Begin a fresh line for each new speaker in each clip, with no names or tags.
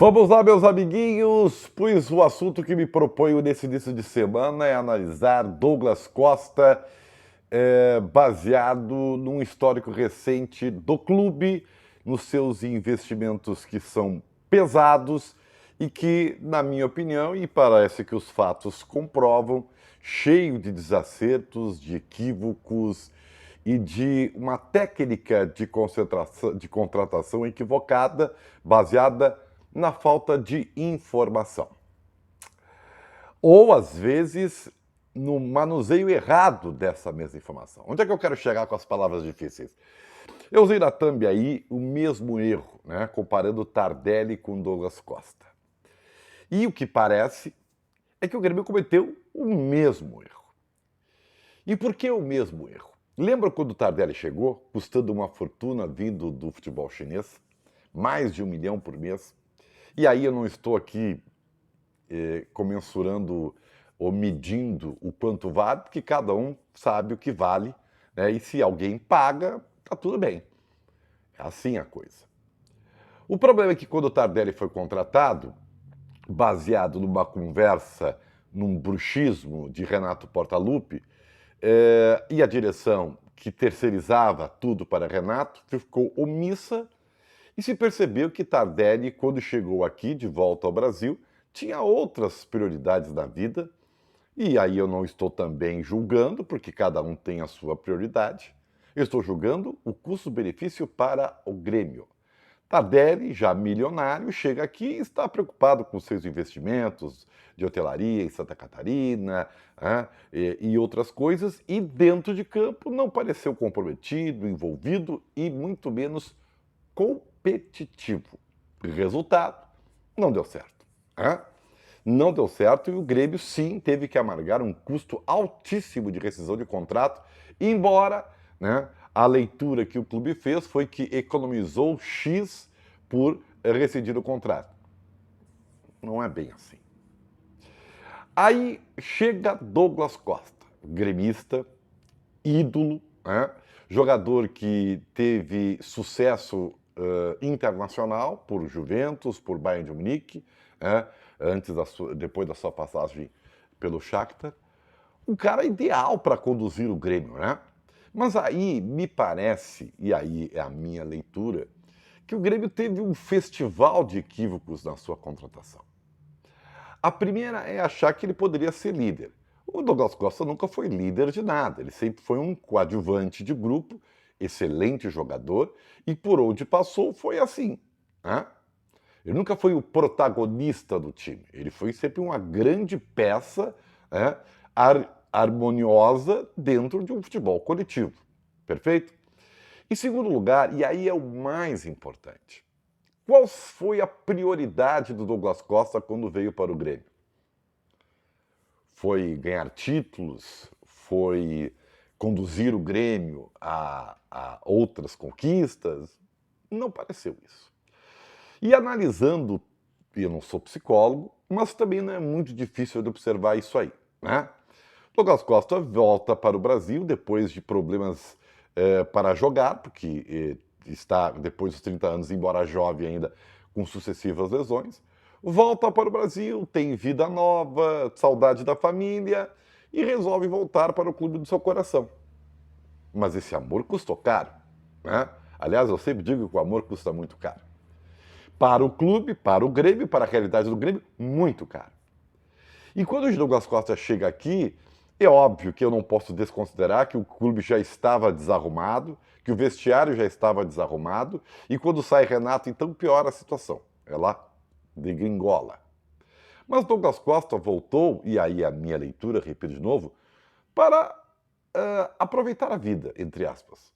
Vamos lá, meus amiguinhos, pois o assunto que me proponho nesse início de semana é analisar Douglas Costa, baseado num histórico recente do clube, nos seus investimentos que são pesados e que, na minha opinião, e parece que os fatos comprovam, cheio de desacertos, de equívocos e de uma técnica de contratação equivocada, baseada na falta de informação. Ou, às vezes, no manuseio errado dessa mesma informação. Onde é que eu quero chegar com as palavras difíceis? Eu usei na thumb aí o mesmo erro, né? Comparando Tardelli com Douglas Costa. E o que parece é que o Grêmio cometeu o mesmo erro. E por que o mesmo erro? Lembra quando o Tardelli chegou, custando uma fortuna vindo do futebol chinês? Mais de 1 milhão por mês. E aí eu não estou aqui comensurando ou medindo o quanto vale, porque cada um sabe o que vale, né? E se alguém paga, tá tudo bem. É assim a coisa. O problema é que quando o Tardelli foi contratado, baseado numa conversa, num bruxismo de Renato Portaluppi, e a direção que terceirizava tudo para Renato ficou omissa e se percebeu que Tardelli, quando chegou aqui de volta ao Brasil, tinha outras prioridades na vida. E aí eu não estou também julgando, porque cada um tem a sua prioridade. Eu estou julgando o custo-benefício para o Grêmio. Tardelli, já milionário, chega aqui e está preocupado com seus investimentos de hotelaria em Santa Catarina, e outras coisas, e dentro de campo não pareceu comprometido, envolvido e muito menos competitivo. Resultado, não deu certo. Não deu certo e o Grêmio, sim, teve que amargar um custo altíssimo de rescisão de contrato, embora, né, a leitura que o clube fez foi que economizou X por rescindir o contrato. Não é bem assim. Aí chega Douglas Costa, gremista, ídolo, né? Jogador que teve sucesso internacional por Juventus, por Bayern de Munique, depois da sua passagem pelo Shakhtar. Um cara ideal para conduzir o Grêmio, né? Mas aí me parece, e aí é a minha leitura, que o Grêmio teve um festival de equívocos na sua contratação. A primeira é achar que ele poderia ser líder. O Douglas Costa nunca foi líder de nada, ele sempre foi um coadjuvante de grupo, excelente jogador, e por onde passou foi assim. Né? Ele nunca foi o protagonista do time, ele foi sempre uma grande peça, né, harmoniosa dentro de um futebol coletivo. Perfeito? Em segundo lugar, e aí é o mais importante, qual foi a prioridade do Douglas Costa quando veio para o Grêmio? Foi ganhar títulos? Foi conduzir o Grêmio a outras conquistas? Não pareceu isso. E analisando, eu não sou psicólogo, mas também não é muito difícil de observar isso aí, né? Douglas Costa volta para o Brasil depois de problemas para jogar, porque está, depois dos 30 anos, embora jovem ainda, com sucessivas lesões. Volta para o Brasil, tem vida nova, saudade da família e resolve voltar para o clube do seu coração. Mas esse amor custou caro, né? Aliás, eu sempre digo que o amor custa muito caro. Para o clube, para o Grêmio, para a realidade do Grêmio, muito caro. E quando o Douglas Costa chega aqui, é óbvio que eu não posso desconsiderar que o clube já estava desarrumado, que o vestiário já estava desarrumado, e quando sai Renato, então piora a situação. Ela degringola. Mas Douglas Costa voltou, e aí a minha leitura, repito de novo, para aproveitar a vida, entre aspas.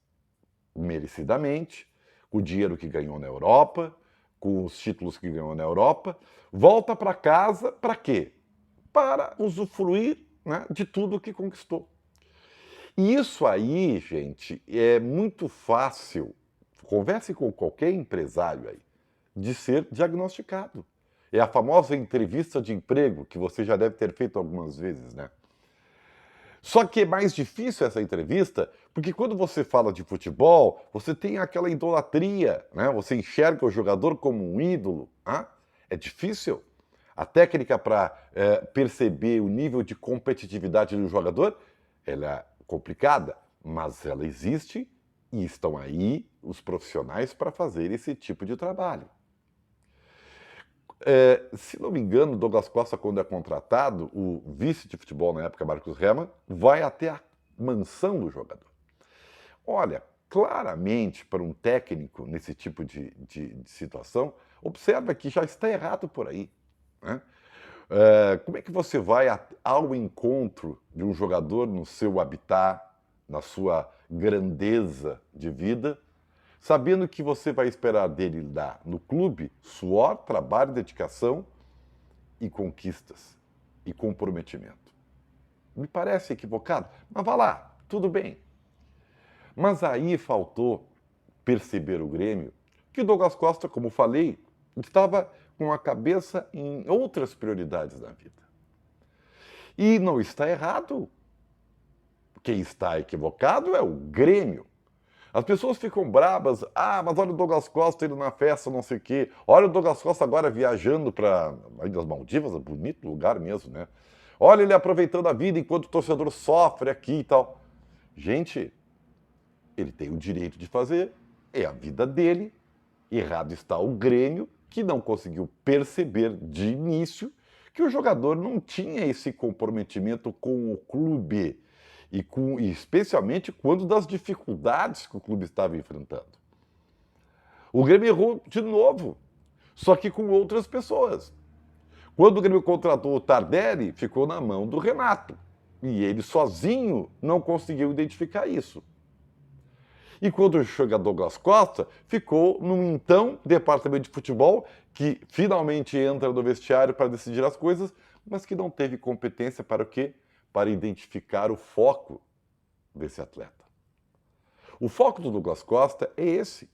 Merecidamente, com o dinheiro que ganhou na Europa, com os títulos que ganhou na Europa, volta para casa para quê? Para usufruir, né, de tudo que conquistou. E isso aí, gente, é muito fácil, converse com qualquer empresário aí, de ser diagnosticado. É a famosa entrevista de emprego que você já deve ter feito algumas vezes, né? Só que é mais difícil essa entrevista, porque quando você fala de futebol, você tem aquela idolatria, né? Você enxerga o jogador como um ídolo. Né? é difícil. A técnica para perceber o nível de competitividade do jogador, ela é complicada, mas ela existe e estão aí os profissionais para fazer esse tipo de trabalho. Se não me engano, Douglas Costa, quando é contratado, o vice de futebol na época, Marcos Herrmann, vai até a mansão do jogador. Olha, claramente, para um técnico nesse tipo de situação, observa que já está errado por aí, né? Como é que você vai ao encontro de um jogador no seu habitat, na sua grandeza de vida, sabendo que você vai esperar dele lá no clube suor, trabalho, dedicação e conquistas e comprometimento? Me parece equivocado, mas vá lá, tudo bem. Mas aí faltou perceber o Grêmio que o Douglas Costa, como falei, estava com a cabeça em outras prioridades na vida. E não está errado. Quem está equivocado é o Grêmio. As pessoas ficam bravas. Ah, mas olha o Douglas Costa indo na festa, não sei o quê. Olha o Douglas Costa agora viajando para as Maldivas, é bonito lugar mesmo, né? Olha ele aproveitando a vida enquanto o torcedor sofre aqui e tal. Gente, ele tem o direito de fazer, é a vida dele. Errado está o Grêmio, que não conseguiu perceber de início que o jogador não tinha esse comprometimento com o clube e especialmente quando das dificuldades que o clube estava enfrentando. O Grêmio errou de novo, só que com outras pessoas. Quando o Grêmio contratou o Tardelli, ficou na mão do Renato. E ele sozinho não conseguiu identificar isso. E quando chega Douglas Costa, ficou no então departamento de futebol, que finalmente entra no vestiário para decidir as coisas, mas que não teve competência para o quê? Para identificar o foco desse atleta. O foco do Douglas Costa é esse.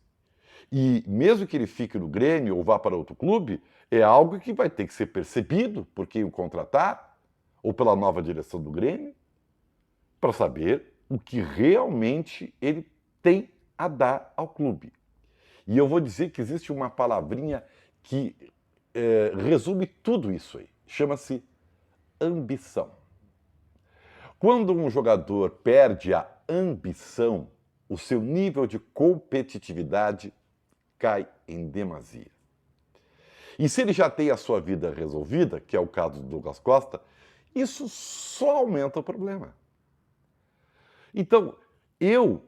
E mesmo que ele fique no Grêmio ou vá para outro clube, é algo que vai ter que ser percebido por quem o contratar, ou pela nova direção do Grêmio, para saber o que realmente ele tem a dar ao clube. E eu vou dizer que existe uma palavrinha que resume tudo isso aí. Chama-se ambição. Quando um jogador perde a ambição, o seu nível de competitividade cai em demasia. E se ele já tem a sua vida resolvida, que é o caso do Douglas Costa, isso só aumenta o problema. Então, eu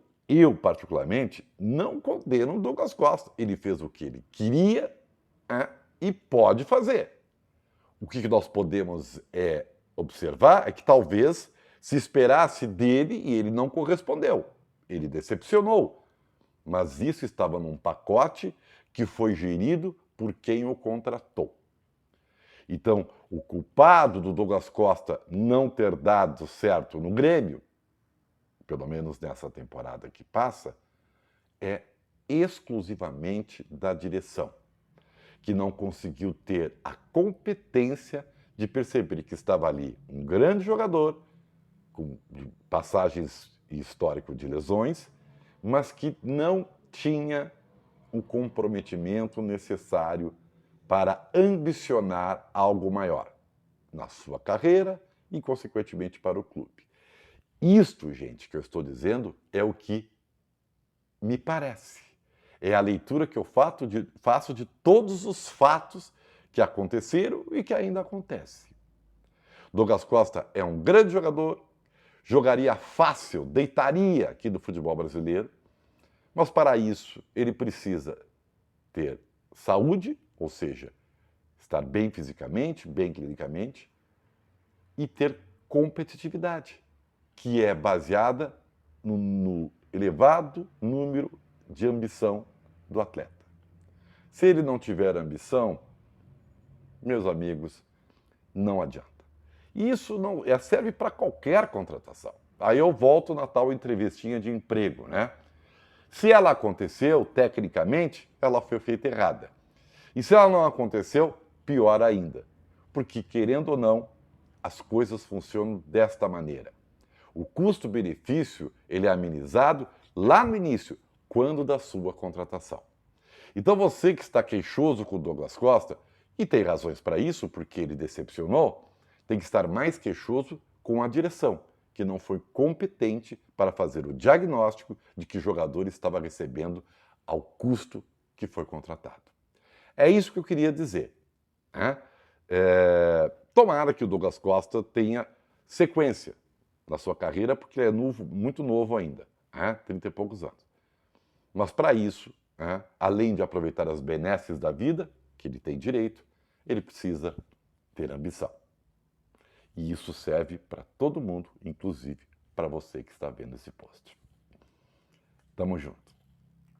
particularmente, não condeno o Douglas Costa. Ele fez o que ele queria e pode fazer. O que nós podemos observar é que talvez se esperasse dele e ele não correspondeu. Ele decepcionou. Mas isso estava num pacote que foi gerido por quem o contratou. Então, o culpado do Douglas Costa não ter dado certo no Grêmio, pelo menos nessa temporada que passa, é exclusivamente da direção, que não conseguiu ter a competência de perceber que estava ali um grande jogador, com passagens e histórico de lesões, mas que não tinha o comprometimento necessário para ambicionar algo maior na sua carreira e, consequentemente, para o clube. Isto, gente, que eu estou dizendo é o que me parece. É a leitura que eu faço de todos os fatos que aconteceram e que ainda acontecem. Douglas Costa é um grande jogador, jogaria fácil, deitaria aqui do futebol brasileiro, mas para isso ele precisa ter saúde, ou seja, estar bem fisicamente, bem clinicamente, e ter competitividade, que é baseada no elevado número de ambição do atleta. Se ele não tiver ambição, meus amigos, não adianta. E isso não serve para qualquer contratação. Aí eu volto na tal entrevistinha de emprego, né? Se ela aconteceu, tecnicamente, ela foi feita errada. E se ela não aconteceu, pior ainda. Porque, querendo ou não, as coisas funcionam desta maneira. O custo-benefício ele é amenizado lá no início, quando da sua contratação. Então você que está queixoso com o Douglas Costa, E tem razões para isso, porque ele decepcionou, tem que estar mais queixoso com a direção, que não foi competente para fazer o diagnóstico de que o jogador estava recebendo ao custo que foi contratado. É isso que eu queria dizer, né? Tomara que o Douglas Costa tenha sequência na sua carreira, porque ele é novo, muito novo ainda, né? 30 e poucos anos. Mas para isso, né, além de aproveitar as benesses da vida, que ele tem direito, ele precisa ter ambição. E isso serve para todo mundo, inclusive para você que está vendo esse post. Tamo junto.